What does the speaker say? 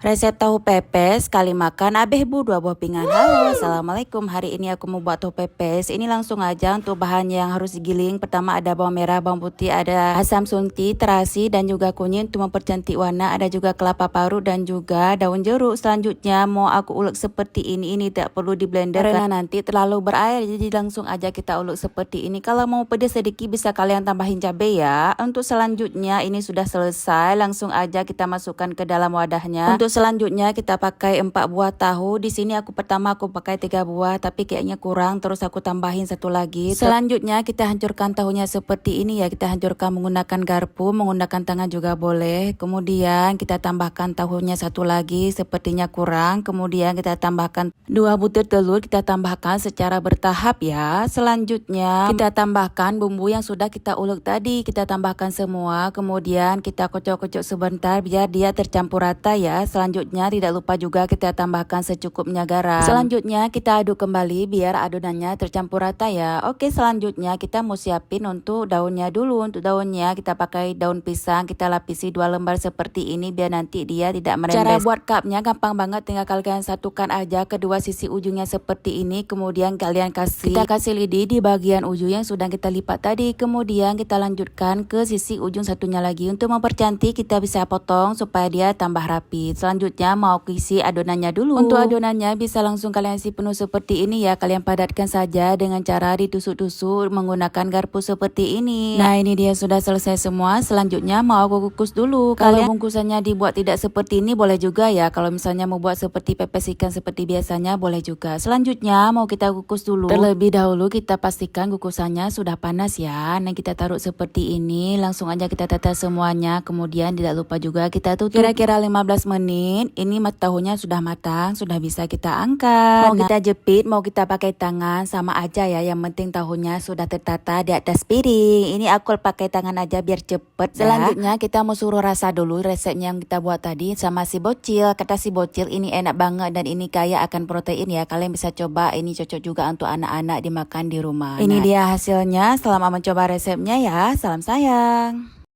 Resep tahu pepes sekali makan abeh bu 2 buah pinggan. Halo, assalamualaikum. Hari ini aku mau buat tahu pepes. Ini langsung aja untuk bahan yang harus digiling. Pertama ada bawang merah, bawang putih, ada asam sunti, terasi dan juga kunyit untuk mempercantik warna. Ada juga kelapa parut dan juga daun jeruk. Selanjutnya mau aku ulek seperti ini. Ini tak perlu di blender karena nanti terlalu berair. Jadi langsung aja kita ulek seperti ini. Kalau mau pedas sedikit bisa kalian tambahin cabai ya. Untuk selanjutnya ini sudah selesai. Langsung aja kita masukkan ke dalam wadahnya. Untuk selanjutnya kita pakai 4 buah tahu. Di sini aku pakai 3 buah tapi kayaknya kurang, terus aku tambahin satu lagi. Selanjutnya kita hancurkan tahunya seperti ini ya. Kita hancurkan menggunakan garpu, menggunakan tangan juga boleh. Kemudian kita tambahkan tahunya satu lagi, sepertinya kurang. Kemudian kita tambahkan 2 butir telur, kita tambahkan secara bertahap ya. Selanjutnya kita tambahkan bumbu yang sudah kita ulek tadi, kita tambahkan semua. Kemudian kita kocok-kocok sebentar biar dia tercampur rata ya. Selanjutnya tidak lupa juga kita tambahkan secukupnya garam. Selanjutnya kita aduk kembali biar adonannya tercampur rata ya. Oke, selanjutnya kita mau siapin untuk daunnya dulu. Untuk daunnya kita pakai daun pisang, kita lapisi 2 lembar seperti ini biar nanti dia tidak merembes. Cara buat cupnya gampang banget, tinggal kalian satukan aja kedua sisi ujungnya seperti ini. Kemudian kalian kita kasih lidi di bagian ujung yang sudah kita lipat tadi. Kemudian kita lanjutkan ke sisi ujung satunya lagi. Untuk mempercantik kita bisa potong supaya dia tambah rapi. Selanjutnya mau isi adonannya dulu. Untuk adonannya bisa langsung kalian isi penuh seperti ini ya. Kalian padatkan saja dengan cara ditusuk-tusuk menggunakan garpu seperti ini. Nah, ini dia sudah selesai semua. Selanjutnya mau aku kukus dulu. Kalau bungkusannya dibuat tidak seperti ini boleh juga ya. Kalau misalnya mau buat seperti pepes ikan seperti biasanya boleh juga. Selanjutnya mau kita kukus dulu. Terlebih dahulu kita pastikan kukusannya sudah panas ya. Nah, kita taruh seperti ini. Langsung aja kita tata semuanya. Kemudian tidak lupa juga kita tutup kira-kira 15 menit. Ini tahunya sudah matang, sudah bisa kita angkat. Mau kita jepit, mau kita pakai tangan sama aja ya. Yang penting tahunya sudah tertata di atas piring. Ini aku pakai tangan aja biar cepet. Selanjutnya kita mau suruh rasa dulu resepnya yang kita buat tadi sama si bocil. Kata si bocil ini enak banget dan ini kaya akan protein ya. Kalian bisa coba, ini cocok juga untuk anak-anak dimakan di rumah. Ini dia hasilnya. Selamat mencoba resepnya ya. Salam sayang.